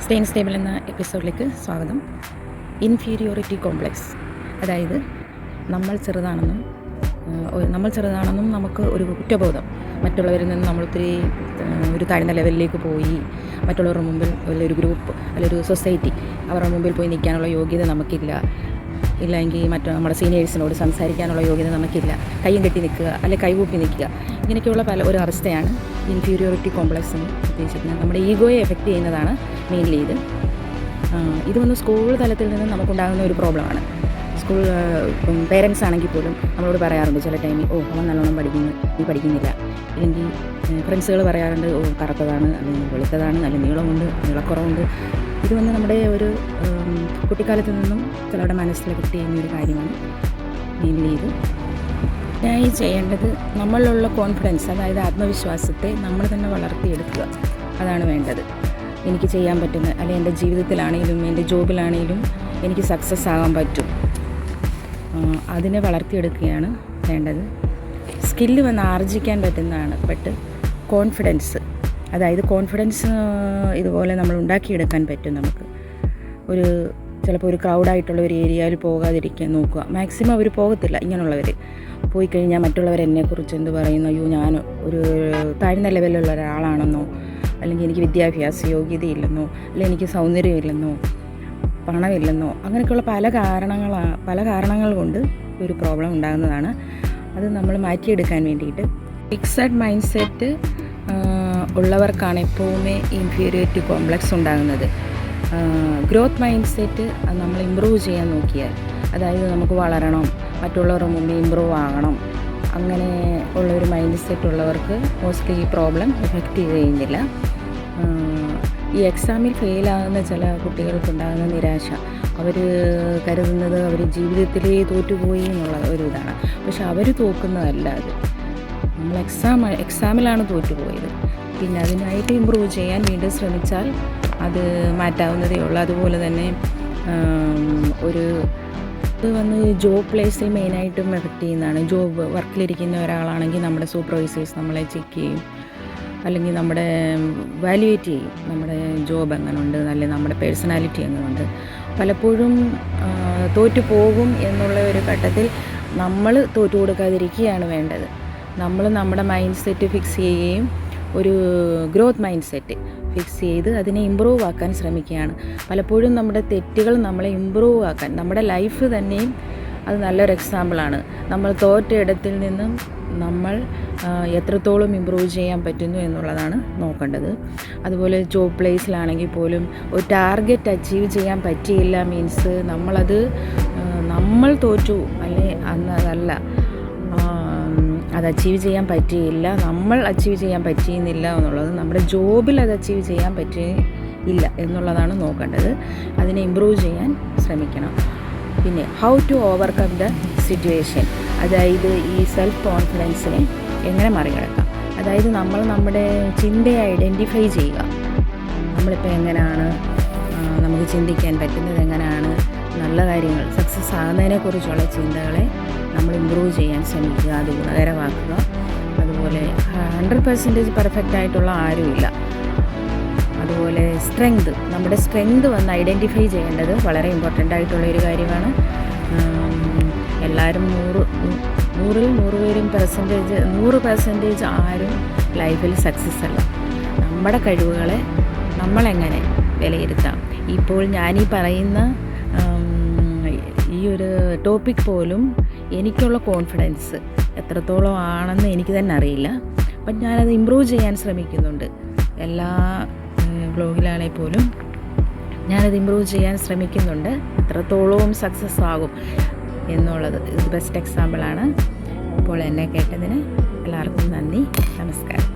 Steyn stable എന്ന എപ്പിസോഡിലേക്ക് സ്വാഗതം. ഇൻഫീരിയോറിറ്റി കോംപ്ലക്സ്, അതായത് നമ്മൾ ചെറുതാണെന്നും നമുക്ക് ഒരു കുറ്റബോധം, മറ്റുള്ളവരിൽ നിന്ന് നമ്മളൊത്തിരി ഒരു താഴ്ന്ന ലെവലിലേക്ക് പോയി മറ്റുള്ളവരുടെ മുമ്പിൽ ഒരു ഗ്രൂപ്പ് അല്ലെങ്കിൽ ഒരു സൊസൈറ്റി അവരുടെ മുമ്പിൽ പോയി നിൽക്കാനുള്ള യോഗ്യത നമുക്കില്ല, ഇല്ലെങ്കിൽ നമ്മുടെ സീനിയേഴ്സിനോട് സംസാരിക്കാനുള്ള യോഗ്യത നമുക്കില്ല, കയ്യും കെട്ടി നിൽക്കുക അല്ലെങ്കിൽ കൈകൂപ്പി നിൽക്കുക, ഇങ്ങനെയൊക്കെയുള്ള ഒരു അവസ്ഥയാണ് ഇൻഫീരിയോറിറ്റി കോംപ്ലക്സ് എന്ന് ഉദ്ദേശിക്കുന്നത്. നമ്മുടെ ഈഗോയെ എഫക്റ്റ് ചെയ്യുന്നതാണ് മെയിൻലി ഇത് വന്ന് സ്കൂൾ തലത്തിൽ നിന്ന് നമുക്കുണ്ടാകുന്ന ഒരു പ്രോബ്ലമാണ്. ഇപ്പം പേരൻസ് ആണെങ്കിൽ പോലും നമ്മളോട് പറയാറുണ്ട് ചില ടൈമിൽ, അവൻ നല്ലോണം പഠിക്കുന്നു, നീ പഠിക്കുന്നില്ല. ഇല്ലെങ്കിൽ ഫ്രണ്ട്സുകൾ പറയാറുണ്ട്, കറുത്തതാണ് അല്ലെങ്കിൽ വെളുത്തതാണ്, നല്ല നീളമുണ്ട്, നീളക്കുറവുണ്ട്. ഇത് വന്ന് നമ്മുടെ ഒരു കുട്ടിക്കാലത്ത് നിന്നും ചിലരുടെ മനസ്സിൽ എഫക്റ്റ് ചെയ്യുന്ന ഒരു കാര്യമാണ് മെയിൻലി ഇത്. ഇതിനായി ചെയ്യേണ്ടത് നമ്മളിലുള്ള കോൺഫിഡൻസ്, അതായത് ആത്മവിശ്വാസത്തെ നമ്മൾ തന്നെ വളർത്തിയെടുക്കുക, അതാണ് വേണ്ടത്. എനിക്ക് ചെയ്യാൻ പറ്റുന്ന, അല്ലെങ്കിൽ എൻ്റെ ജീവിതത്തിലാണെങ്കിലും എൻ്റെ ജോബിലാണെങ്കിലും എനിക്ക് സക്സസ് ആകാൻ പറ്റും, അതിനെ വളർത്തിയെടുക്കുകയാണ് വേണ്ടത്. സ്കില്ല് വന്ന് ആർജിക്കാൻ പറ്റുന്നതാണ്. ബട്ട് കോൺഫിഡൻസ്, അതായത് കോൺഫിഡൻസ് ഇതുപോലെ നമ്മൾ ഉണ്ടാക്കിയെടുക്കാൻ പറ്റും. നമുക്ക് ചിലപ്പോൾ ഒരു ക്രൗഡായിട്ടുള്ള ഒരു ഏരിയയിൽ പോകാതിരിക്കാൻ നോക്കുക. മാക്സിമം അവർ പോകത്തില്ല. ഇങ്ങനെയുള്ളവർ പോയി കഴിഞ്ഞാൽ മറ്റുള്ളവർ എന്നെക്കുറിച്ച് എന്ത് പറയുന്നു, അയ്യോ ഞാൻ ഒരു താഴ്ന്ന ലെവലിലുള്ള ഒരാളാണെന്നോ, അല്ലെങ്കിൽ എനിക്ക് വിദ്യാഭ്യാസ യോഗ്യതയില്ലെന്നോ, അല്ലെങ്കിൽ എനിക്ക് സൗന്ദര്യമില്ലെന്നോ, പണമില്ലെന്നോ, അങ്ങനെയൊക്കെയുള്ള പല കാരണങ്ങൾ കൊണ്ട് ഒരു പ്രോബ്ലം ഉണ്ടാകുന്നതാണ്. അത് നമ്മൾ മാറ്റിയെടുക്കാൻ വേണ്ടിയിട്ട് ഫിക്സഡ് മൈൻഡ് സെറ്റ് ഉള്ളവർക്കാണ് എപ്പോഴുമേ ഇൻഫീരിയോറിറ്റി കോംപ്ലക്സ് ഉണ്ടാകുന്നത്. ഗ്രോത്ത് മൈൻഡ് സെറ്റ് നമ്മൾ ഇമ്പ്രൂവ് ചെയ്യാൻ നോക്കിയാൽ, അതായത് നമുക്ക് വളരണം, മറ്റുള്ളവരുടെ മുമ്പ് ഇമ്പ്രൂവ് ആകണം, അങ്ങനെ ഉള്ളൊരു മൈൻഡ് സെറ്റ് ഉള്ളവർക്ക് മോസ്റ്റ്ലി ഈ പ്രോബ്ലം എഫക്റ്റ് ചെയ്യുന്നില്ല. ഈ എക്സാമിൽ ഫെയിലാകുന്ന ചില കുട്ടികൾക്കുണ്ടാകുന്ന നിരാശ, അവർ കരുതുന്നത് അവർ ജീവിതത്തിലേ തോറ്റുപോയി എന്നുള്ള ഒരു ഇതാണ്. പക്ഷെ അവർ തോക്കുന്നതല്ല അത്. നമ്മൾ എക്സാമിലാണ് തോറ്റുപോയത്. പിന്നെ അതിനായിട്ട് ഇമ്പ്രൂവ് ചെയ്യാൻ വീണ്ടും ശ്രമിച്ചാൽ അത് മാറ്റാവുന്നതേ ഉള്ളൂ. അതുപോലെ തന്നെ ഇത് വന്ന് ജോബ് പ്ലേസിൽ മെയിനായിട്ടും എഫക്റ്റ് ചെയ്യുന്നതാണ്. ജോബ് വർക്കിലിരിക്കുന്ന ഒരാളാണെങ്കിൽ നമ്മുടെ സൂപ്പർവൈസേഴ്സ് നമ്മളെ ചെക്ക് ചെയ്യും, അല്ലെങ്കിൽ നമ്മുടെ വാല്യുവേറ്റ് ചെയ്യും, നമ്മുടെ ജോബ് എങ്ങനെയുണ്ട്, അല്ലെങ്കിൽ നമ്മുടെ പേഴ്സണാലിറ്റി എങ്ങനെയുണ്ട്. പലപ്പോഴും തോറ്റു പോകും എന്നുള്ള ഒരു ഘട്ടത്തിൽ നമ്മൾ തോറ്റു കൊടുക്കാതിരിക്കുകയാണ് വേണ്ടത്. നമ്മൾ നമ്മുടെ മൈൻഡ് സെറ്റ് ഫിക്സ് ചെയ്യുകയും ഒരു ഗ്രോത്ത് മൈൻഡ് സെറ്റ് ഫിക്സ് ചെയ്ത് അതിനെ ഇമ്പ്രൂവ് ആക്കാൻ ശ്രമിക്കുകയാണ്. പലപ്പോഴും നമ്മുടെ തെറ്റുകൾ നമ്മളെ ഇമ്പ്രൂവ് ആക്കാൻ, നമ്മുടെ ലൈഫ് തന്നെയും അത് നല്ലൊരു എക്സാമ്പിളാണ്. നമ്മൾ തോറ്റ ഇടത്തിൽ നിന്നും നമ്മൾ എത്രത്തോളം ഇമ്പ്രൂവ് ചെയ്യാൻ പറ്റുന്നു എന്നുള്ളതാണ് നോക്കേണ്ടത്. അതുപോലെ ജോബ് പ്ലേസിലാണെങ്കിൽ പോലും ഒരു ടാർഗറ്റ് അച്ചീവ് ചെയ്യാൻ പറ്റിയില്ല മീൻസ് നമ്മൾ തോറ്റു, അല്ലേ അതല്ല, അത് അച്ചീവ് ചെയ്യാൻ പറ്റിയില്ല, നമ്മൾ അച്ചീവ് ചെയ്യാൻ പറ്റിയിരുന്നില്ല എന്നുള്ളത്, നമ്മുടെ ജോബിൽ അത് അച്ചീവ് ചെയ്യാൻ പറ്റിയില്ല എന്നുള്ളതാണ് നോക്കേണ്ടത്. അതിനെ ഇമ്പ്രൂവ് ചെയ്യാൻ ശ്രമിക്കണം. പിന്നെ how to overcome the situation, അതായത് ഈ സെൽഫ് കോൺഫിഡൻസിനെ എങ്ങനെ മറികടക്കാം. അതായത് നമ്മൾ നമ്മുടെ ചിന്തയെ ഐഡൻറ്റിഫൈ ചെയ്യുക. നമ്മളിപ്പോൾ എങ്ങനെയാണ്, നമുക്ക് ചിന്തിക്കാൻ പറ്റുന്നത് എങ്ങനെയാണ്, നല്ല കാര്യങ്ങൾ സക്സസ് ആകുന്നതിനെക്കുറിച്ചുള്ള ചിന്തകളെ നമ്മൾ ഇമ്പ്രൂവ് ചെയ്യാൻ ശ്രമിക്കുക, അത് ഗുണകരമാക്കുക. അതുപോലെ 100% പെർഫെക്റ്റ് ആയിട്ടുള്ള ആരുമില്ല. അതുപോലെ നമ്മുടെ സ്ട്രെങ്ത് വന്ന് ഐഡൻറ്റിഫൈ ചെയ്യേണ്ടത് വളരെ ഇമ്പോർട്ടൻ്റ് ആയിട്ടുള്ള ഒരു കാര്യമാണ്. എല്ലാവരും 100% ആരും ലൈഫിൽ സക്സസ് അല്ല. നമ്മുടെ കഴിവുകളെ നമ്മളെങ്ങനെ വിലയിരുത്താം. ഇപ്പോൾ ഞാനീ പറയുന്ന ഈ ഒരു ടോപ്പിക് പോലും എനിക്കുള്ള കോൺഫിഡൻസ് എത്രത്തോളം ആണെന്ന് എനിക്ക് തന്നെ അറിയില്ല. ബട്ട് ഞാനത് ഇമ്പ്രൂവ് ചെയ്യാൻ ശ്രമിക്കുന്നുണ്ട്. എല്ലാ വ്ലോഗിലാണെങ്കിൽ പോലും ഞാനത് ഇമ്പ്രൂവ് ചെയ്യാൻ ശ്രമിക്കുന്നുണ്ട്. എത്രത്തോളവും സക്സസ് ആകും എന്നുള്ളത് ഇത് ബെസ്റ്റ് എക്സാമ്പിളാണ്. ഇപ്പോൾ എന്നെ കേട്ടതിന് എല്ലാവർക്കും നന്ദി, നമസ്കാരം.